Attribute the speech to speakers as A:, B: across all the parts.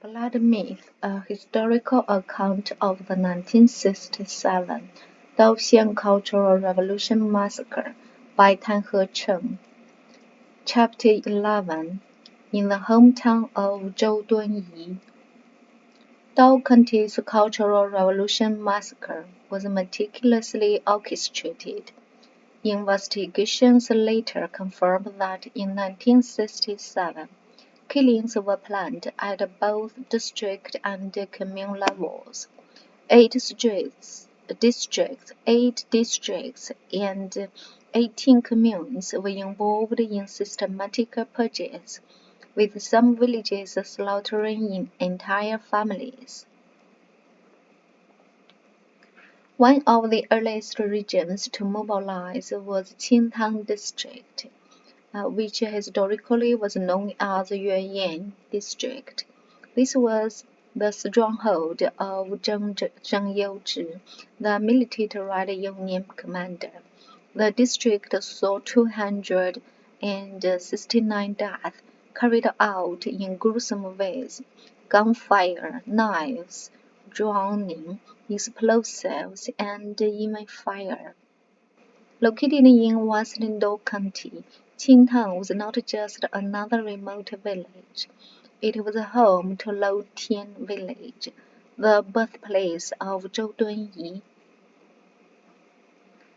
A: Blood Myth: A Historical Account of the 1967 Daoxian Cultural Revolution Massacre by Tan Chen. Chapter 11. In the hometown of Zhou Dunyi. Dao County's Cultural Revolution Massacre was meticulously orchestrated. Investigations later confirmed that in 1967, killings were planned at both district and commune levels. Eight districts and 18 communes were involved in systematic purges, with some villages slaughtering entire families. One of the earliest regions to mobilize was Qingtang District, which historically was known as Yuanyan District. This was the stronghold of Zheng Youzhi, the military union commander. The district saw 269 deaths carried out in gruesome ways: gunfire, knives, drowning, explosives, and even fire. Located in western Dao County, Qingtang was not just another remote village. It was home to Lou Tian Village, the birthplace of Zhou Dunyi,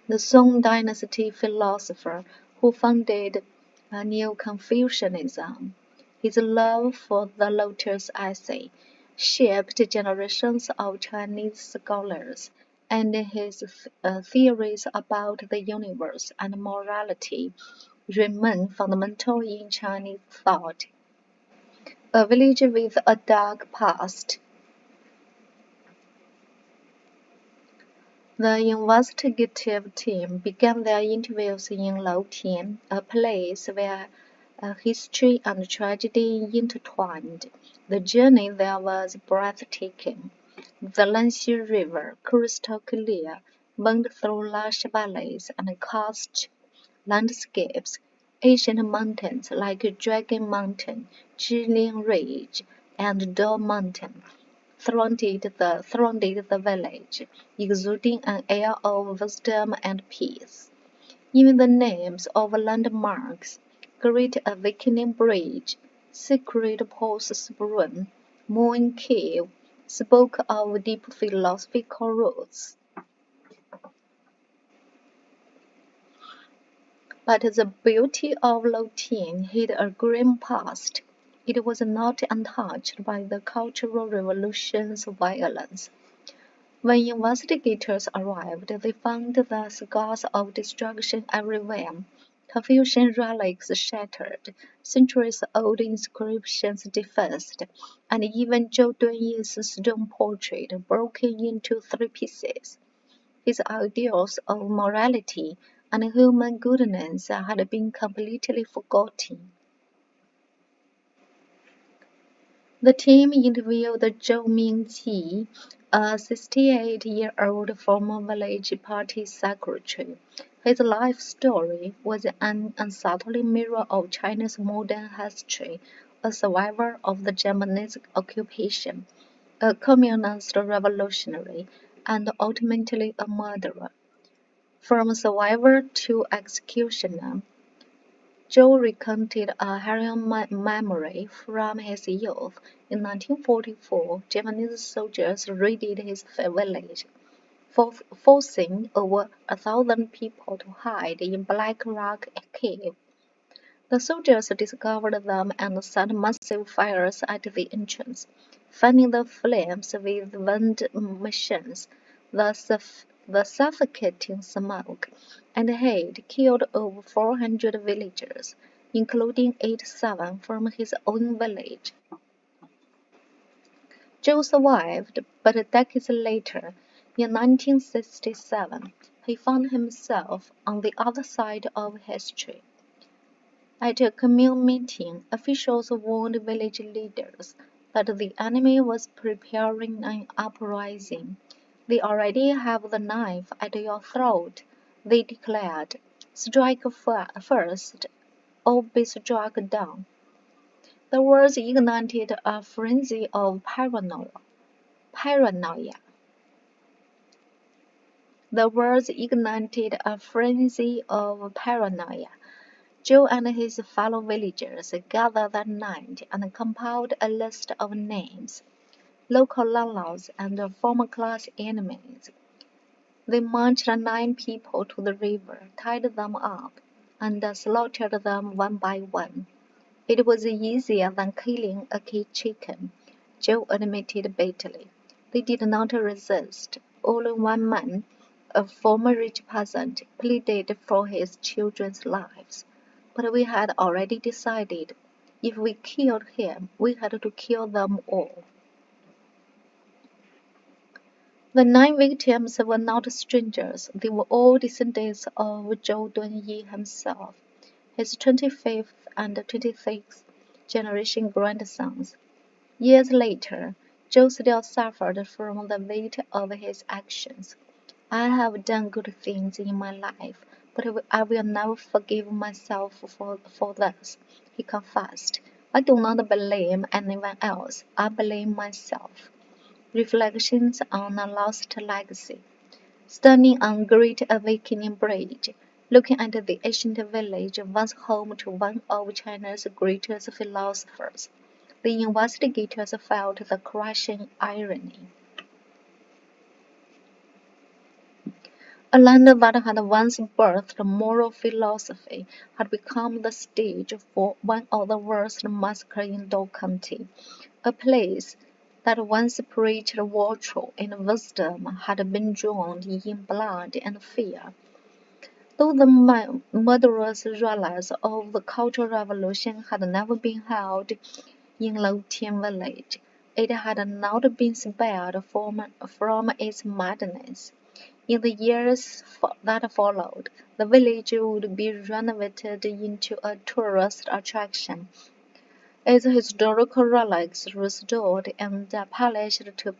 A: the Song Dynasty philosopher who founded Neo-Confucianism. His love for the Lotus essay shaped generations of Chinese scholars, and his theories about the universe and morality remain fundamental in Chinese thought. A village with a dark past. The investigative team began their interviews in Loutian, a place where history and tragedy intertwined. The journey there was breathtaking. The Yangtze River, crystal clear, wound through lush valleys and karst landscapes. Ancient mountains like Dragon Mountain, Jilin Ridge, and Dao Mountain surrounded the village, exuding an air of wisdom and peace. Even the names of landmarks, Great Awakening Bridge, Sacred Pulse Spring, Moon Cave, spoke of deep philosophical roots. But the beauty of Loutian hid a grim past. It was not untouched by the Cultural Revolution's violence. When investigators arrived, they found the scars of destruction everywhere: Confucian relics shattered, centuries-old inscriptions defaced, and even Zhou Dunyi's stone portrait broken into 3 pieces. His ideals of morality and human goodness had been completely forgotten. The team interviewed Zhou Mingji, a 68-year-old former village party secretary. His life story was an unsettling mirror of China's modern history, a survivor of the Japanese occupation, a communist revolutionary, and ultimately a murderer. From survivor to executioner, Zhou recounted a harrowing memory from his youth. In 1944, Japanese soldiers raided his village, forcing over 1,000 people to hide in Black Rock Cave. The soldiers discovered them and set massive fires at the entrance, fanning the flames with wind machines. The suffocating smoke and heat killed over 400 villagers, including 87 from his own village. Zhou survived, but decades later, in 1967, he found himself on the other side of history. At a commune meeting, officials warned village leaders that the enemy was preparing an uprising. "We already have the knife at your throat," they declared. "Strike first, or be struck down." The words ignited a frenzy of paranoia. The words ignited a frenzy of paranoia. Zhou and his fellow villagers gathered that night and compiled a list of names, local landlords and former class enemies. They marched 9 people to the river, tied them up, and slaughtered them one by one. It was easier than killing a chicken, Zhou admitted bitterly. They did not resist. Only one man, a former rich peasant, pleaded for his children's lives. But we had already decided if we killed him, we had to kill them all. The 9 victims were not strangers. They were all descendants of Zhou Dunyi himself, his 25th and 26th generation grandsons. Years later, Zhou still suffered from the weight of his actions. I have done good things in my life, but I will never forgive myself for this, he confessed. I do not blame anyone else. I blame myself. Reflections on a Lost Legacy. Standing on Great Awakening Bridge, looking at the ancient village once home to one of China's greatest philosophers, the investigators felt the crushing irony. A land that had once birthed moral philosophy had become the stage for one of the worst massacres in Dou County. A place that once preached virtue and wisdom had been drowned in blood and fear. Though the murderous relics of the Cultural Revolution had never been held in Lotian village, it had not been spared from its madness. In the years that followed, the village would be renovated into a tourist attraction, its historical relics restored and polished to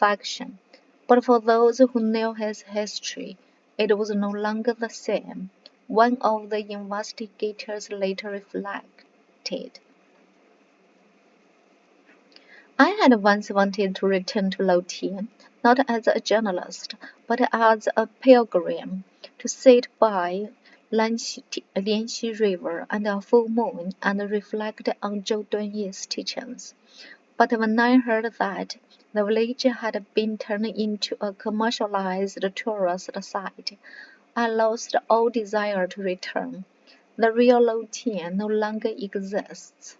A: perfection. But for those who knew his history, it was no longer the same. One of the investigators later reflected. I had once wanted to return to Lotian, not as a journalist, but as a pilgrim, to sit by Lianxi River under a full moon and reflect on Zhou Dunyi's teachings. But when I heard that the village had been turned into a commercialized tourist site, I lost all desire to return. The real Lotian no longer exists.